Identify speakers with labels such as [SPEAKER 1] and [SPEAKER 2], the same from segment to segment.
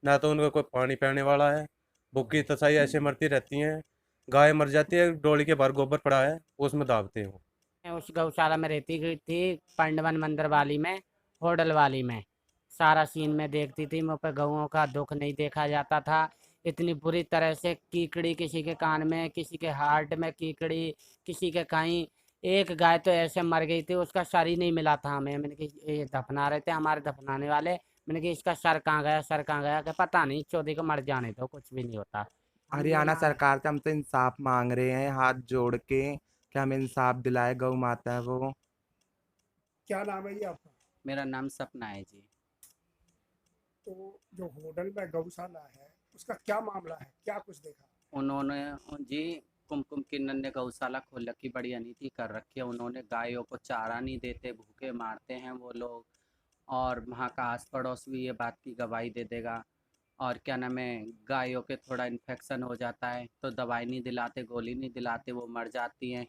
[SPEAKER 1] ना तो उनका कोई पानी पीने वाला है। भूखी तसाई ऐसे मरती रहती हैं। गाय मर जाती है, डोली के बाहर गोबर पड़ा है, उसमें दाबते हो।
[SPEAKER 2] मैं उस गौशाला में रहती गई थी, पांडवन मंदिर वाली में, होडल वाली में। सारा सीन में देखती थी, मुझ पे गऊओं का दुख नहीं देखा जाता था। इतनी बुरी तरह से कीकड़ी, किसी के कान में, किसी के हार्ट में कीकड़ी, किसी के कहीं। एक गाय तो ऐसे मर गई थी, उसका सर ही नहीं मिला था हमें। मैंने कि ये दफना रहे थे हमारे दफनाने वाले। मैंने कि इसका सर कहाँ गया, सर कहाँ गया, कि पता नहीं, चौधरी को मर जाने दो, कुछ भी नहीं होता। हम ये
[SPEAKER 3] हरियाणा
[SPEAKER 2] मांग
[SPEAKER 3] सरकार से हम तो इंसाफ मांग रहे हैं हाथ जोड़ के कि हमें इंसाफ दिलाए। गौ माता है वो।
[SPEAKER 4] क्या नाम है ये आपका?
[SPEAKER 2] मेरा नाम सपना है जी।
[SPEAKER 4] तो जो होटल में गौशाला है, उसका क्या मामला है, क्या कुछ देखा?
[SPEAKER 2] उन्होंने जी, कुमकुम किन्नर ने गौशाला खोल रखी, बड़ी अनीति कर रखी है। उन्होंने गायों को चारा नहीं देते, भूखे मारते हैं वो लोग। और वहाँ का आस पड़ोस भी ये बात की गवाही दे देगा। और क्या नाम है, गायों के थोड़ा इन्फेक्शन हो जाता है तो दवाई नहीं दिलाते, गोली नहीं दिलाते, वो मर जाती हैं।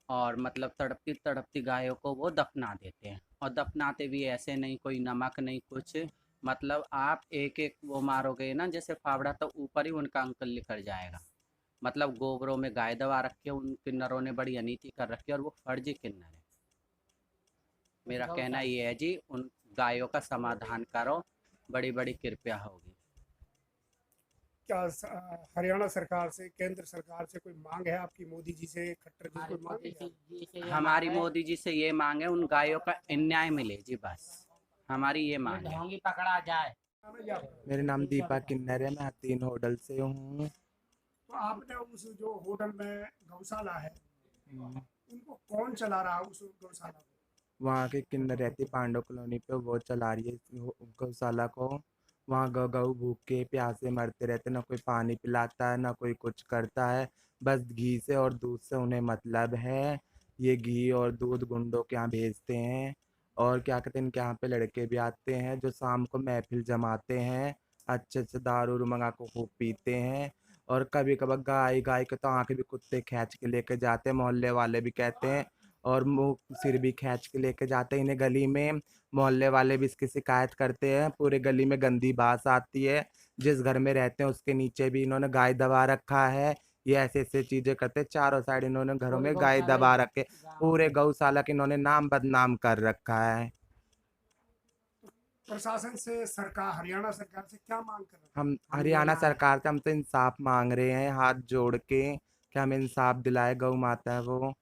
[SPEAKER 2] और मतलब तड़पती तड़पती गायों को वो दफना देते हैं, और दफनाते भी ऐसे नहीं, कोई नमक नहीं कुछ। मतलब आप एक एक वो मारोगे ना जैसे फावड़ा, तो ऊपर ही उनका अंकल निकल जाएगा। मतलब गोबरों में गाय दबा रखी है, उन किन्नरों ने बड़ी अनीति कर रखी है, और वो फर्जी किन्नर है। मेरा कहना ये है जी, उन गायों का समाधान करो, बड़ी बड़ी कृपया होगी।
[SPEAKER 4] क्या हरियाणा सरकार से, केंद्र सरकार से कोई मांग है आपकी? मोदी जी से, खट्टर जी से कोई मांग है क्या?
[SPEAKER 2] हमारी मोदी जी से ये मांग है, उन गायों का न्याय मिले जी, बस हमारी ये मांग है। ढोंगी पकड़ा जाए।
[SPEAKER 4] नाम है ये आपका?
[SPEAKER 3] मेरा नाम दीपक किन्नर है, मैं हतीन होटल से हूँ।
[SPEAKER 4] तो आपने उस जो होटल में गौशाला है,
[SPEAKER 3] हम्म,
[SPEAKER 4] उनको कौन चला रहा है, उस गौशाला को?
[SPEAKER 3] वहाँ के किन्नर रहती पांडव कॉलोनी पे, वो चला रही है इस गौशाला को। वहाँ गऊ भूखे प्यासे मरते रहते, ना कोई पानी पिलाता है ना कोई कुछ करता है। बस घी से और दूध से उन्हें मतलब है। ये घी और दूध गुंडों के यहाँ भेजते हैं। और क्या कहते हैं, इनके यहाँ पे लड़के भी आते हैं जो शाम को महफिल जमाते हैं। अच्छे अच्छे दारू उरू मंगा को खूब पीते हैं। और कभी कभार गाय गाय के तो आंखें भी कुत्ते खींच के लेके जाते हैं, मोहल्ले वाले भी कहते हैं। और मुंह सिर भी खींच के लेके जाते हैं इन्हें गली में। मोहल्ले वाले भी इसकी शिकायत करते हैं, पूरे गली में गंदी बास आती है। जिस घर में रहते हैं उसके नीचे भी इन्होंने गाय दबा रखा है। ये ऐसे ऐसे चीजें करते हैं, चारों साइड इन्होंने घरों में गाय दबा रखे। पूरे गौशाला के इन्होंने नाम बदनाम कर रखा है।
[SPEAKER 4] प्रशासन से, सरकार, हरियाणा सरकार से क्या मांग कर रहे हैं?
[SPEAKER 3] हम हरियाणा सरकार से हम तो इंसाफ मांग रहे हैं हाथ जोड़ के कि हमें इंसाफ दिलाए। गौ माता है वो।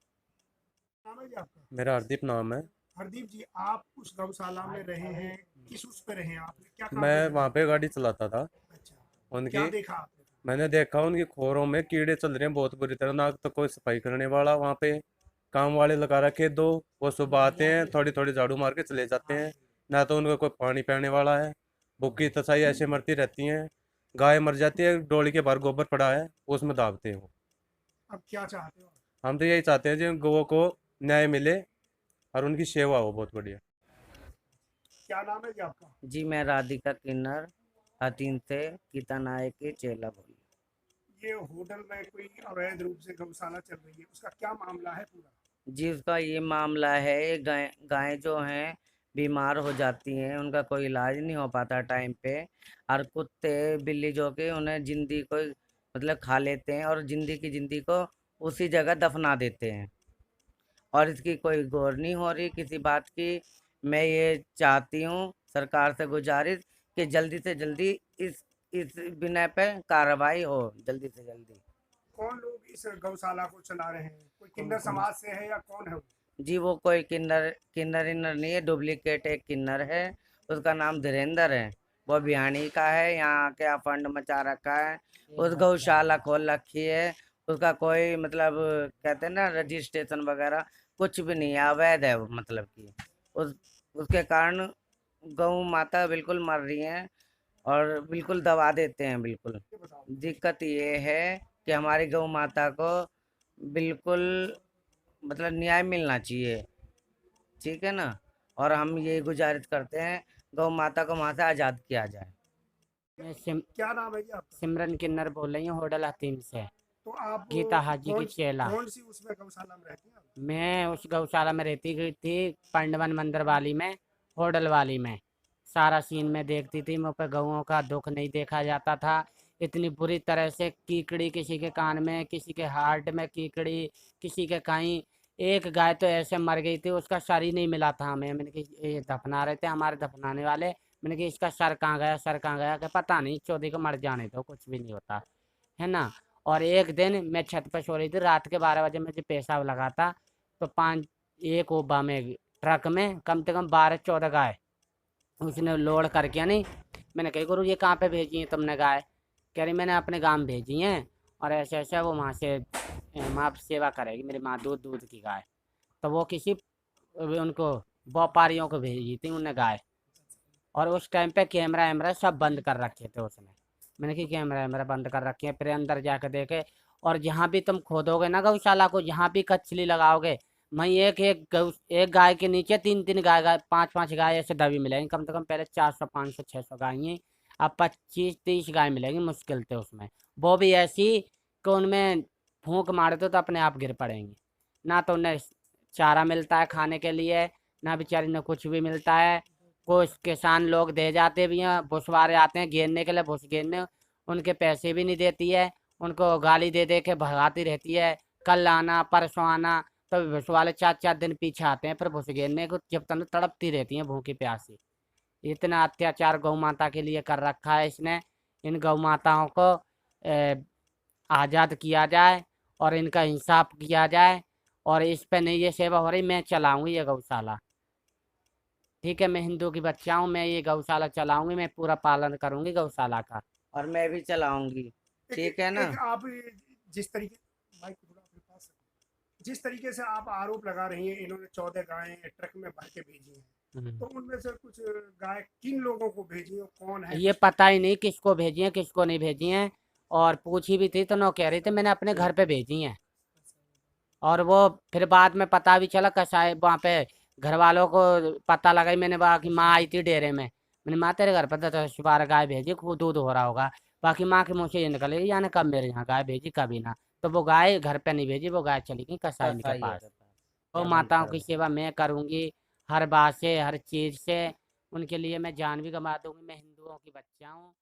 [SPEAKER 4] नाम है ये आपका?
[SPEAKER 1] मेरा हरदीप नाम है।
[SPEAKER 4] हरदीप जी, आप उस गौशाला में रहे हैं, किस उस पे रहे हैं? आपने क्या काम
[SPEAKER 1] मैं
[SPEAKER 4] करते
[SPEAKER 1] वहाँ
[SPEAKER 4] थे?
[SPEAKER 1] पे गाड़ी चलाता था
[SPEAKER 4] अच्छा, तो क्या
[SPEAKER 1] उनकी।
[SPEAKER 4] देखा आपने?
[SPEAKER 1] मैंने देखा उनकी खोरों में कीड़े चल रहे हैं बहुत बुरी तरह। ना तो कोई सफाई करने वाला वहाँ पे, काम वाले लगा रखे दो। वो सुबह आते हैं, थोड़ी थोड़ी झाड़ू मार के चले जाते हैं। ना तो उनका कोई पानी पीने वाला है। भूखी तसाई ऐसे मरती रहती हैं। गाय मर जाती है, डोली के बाहर गोबर पड़ा है, उसमें दाबते हो।
[SPEAKER 4] अब क्या चाहते हो?
[SPEAKER 1] हम तो यही चाहते हैं जी, गौओं को न्याय मिले और उनकी सेवा हो बहुत बढ़िया।
[SPEAKER 4] क्या नाम है जी आपका?
[SPEAKER 2] जी, मैं राधिका किन्नर, हतीन से गीता नायक की चेला बोली।
[SPEAKER 4] ये होटल में कोई अवैध रूप से गौशाला चल रही है, उसका क्या मामला है पूरा?
[SPEAKER 2] जी, उसका ये मामला है, ये गाय गाय जो हैं बीमार हो जाती हैं, उनका कोई इलाज नहीं हो पाता टाइम पे। और कुत्ते बिल्ली जो कि उन्हें जिंदी को मतलब खा लेते हैं, और जिंदी की जिंदी को उसी जगह दफना देते हैं। और इसकी कोई गौर नहीं हो रही किसी बात की। मैं ये चाहती हूँ, सरकार से गुजारिश, कि जल्दी से जल्दी इस विनय पे कार्रवाई हो, जल्दी से जल्दी।
[SPEAKER 4] कौन लोग इस गौशाला को चला रहे हैं? कोई किन्नर समाज से है या कौन है वो?
[SPEAKER 2] जी, वो कोई किन्नर किन्नर इन्नर नहीं है, डुप्लीकेट एक किन्नर है। उसका नाम धीरेन्द्र है। वो बिहानी का है, यहाँ के फंड मचा रखा है, उस गौशाला खोल रखी है। उसका कोई मतलब, कहते हैं ना, रजिस्ट्रेशन वगैरह कुछ भी नहीं है, अवैध है वो, मतलब कि उस उसके कारण गौ माता बिल्कुल मर रही हैं, और बिल्कुल दबा देते हैं बिल्कुल।
[SPEAKER 4] ये बताओ।
[SPEAKER 2] दिक्कत ये है कि हमारी गौ माता को बिल्कुल मतलब न्याय मिलना चाहिए, ठीक है ना। और हम ये गुजारिश करते हैं, गौ माता को वहाँ से आज़ाद किया जाए। मैं
[SPEAKER 4] क्या नाम है जी आपका?
[SPEAKER 2] सिमरन किन्नर बोल रही हूँ, होटल हतीम से।
[SPEAKER 4] तो आप
[SPEAKER 2] गीता हाजी की
[SPEAKER 4] कौन
[SPEAKER 2] चेला।
[SPEAKER 4] कौन सी उसमें गौशाला में रहती हैं आप?
[SPEAKER 2] मैं उस गौशाला में रहती गई थी, पांडवन मंदिर वाली में, होटल वाली में।
[SPEAKER 5] सारा सीन मैं देखती थी। मुझ पे गऊओं का दुख नहीं देखा जाता था। इतनी बुरी तरह से कीकड़ी, किसी के कान में, किसी के हार्ट में कीकड़ी, किसी के कहीं। एक गाय तो ऐसे मर गई थी, उसका सर ही नहीं मिला था हमें। मैंने कहा ये दफना रहे थे हमारे दफनाने वाले, मैंने कहा इसका सर कहाँ गया, सर कहाँ गया, कि पता नहीं, चौधरी को मर जाने दो, कुछ भी नहीं होता है ना। और एक दिन मैं छत पर सो रही थी, रात के 12 बजे मुझे पेशाब लगा था, तो पाँच एक ओबा में ट्रक में कम से कम 12-14 गाय उसने लोड करके नहीं। मैंने कहा गुरु ये कहाँ पे भेजी है तुमने गाय? कह रही मैंने अपने गांव में भेजी हैं, और ऐसे ऐसे वो वहाँ से माँ सेवा करेगी, मेरी माँ दूध दूध की गाय। तो वो किसी उनको व्यापारियों को भेजी थी उन्हें गाय, और उस टाइम पे कैमरा वैमरा सब बंद कर रखे थे उसने। मैंने कि कैमरा वैमरा बंद कर रखे हैं, फिर अंदर जाकर देखे। और जहाँ भी तुम खोदोगे ना गौशाला को, जहाँ भी कचली लगाओगे, वहीं एक गाय के नीचे 3-3 गाय, 5-5 गाय ऐसे दबी मिलेंगी कम से कम। पहले 400-500-600 गाय हैं, अब 25-30 गाय मिलेंगी मुश्किल से उसमें। वो भी ऐसी कि उनमें फूंक मारे तो अपने आप गिर पड़ेंगी। ना तो उन्हें चारा मिलता है खाने के लिए, ना बेचारी ने कुछ भी मिलता है। कुछ किसान लोग दे जाते भी हैं, भुसवारे आते हैं घेरने के लिए, भुस घेरने, उनके पैसे भी नहीं देती है, उनको गाली दे दे के भगाती रहती है, कल आना परसों आना। तो भुस वाले 4-4 दिन पीछे आते हैं फिर भुस घेरने को, जब तक तड़पती रहती हैं भूखी प्यासी। इतना अत्याचार गौ माता के लिए कर रखा है इसने। इन गौ माताओं को आज़ाद किया जाए और इनका इंसाफ किया जाए। और इस पे नहीं ये सेवा हो रही, मैं चलाऊंगी ये गौशाला। ठीक है, मैं हिंदू की बच्चा हूँ, मैं ये गौशाला चलाऊंगी, मैं पूरा पालन करूंगी गौशाला का, और मैं भी चलाऊंगी। ठीक है ना।
[SPEAKER 4] एक आप जिस तरीके माइक को थोड़ा अपने पास रखो। जिस तरीके से आप आरोप लगा रही हैं इन्होंने 14 गायें ट्रक में भर के भेजी हैं, तो उनमें से कुछ गाय किन लोगों को भेजी और कौन है?
[SPEAKER 5] ये पता ही नहीं किसको भेजी हैं किसको नहीं भेजी हैं। और पूछी भी थी तो nó कह रही थी मैंने अपने घर पे भेजी हैं। और वो फिर बाद में पता भी चला कसाई वहाँ पे घर वालों को पता लगा ही। मैंने कहा कि माँ आई थी डेरे में, मैंने माँ तेरे घर पर तो 12 गाय भेजी, खूब दूध हो रहा होगा। बाकी माँ के मुँह से ये निकले यानी कब मेरे यहाँ गाय भेजी, कभी ना। तो वो गाय घर पे नहीं भेजी, वो गाय चली गई कसाई के पास। तो माताओं की सेवा मैं करूँगी, हर बात से हर चीज़ से। उनके लिए मैं जान भी गंवा दूंगी। मैं हिंदुओं की बच्चा हूँ।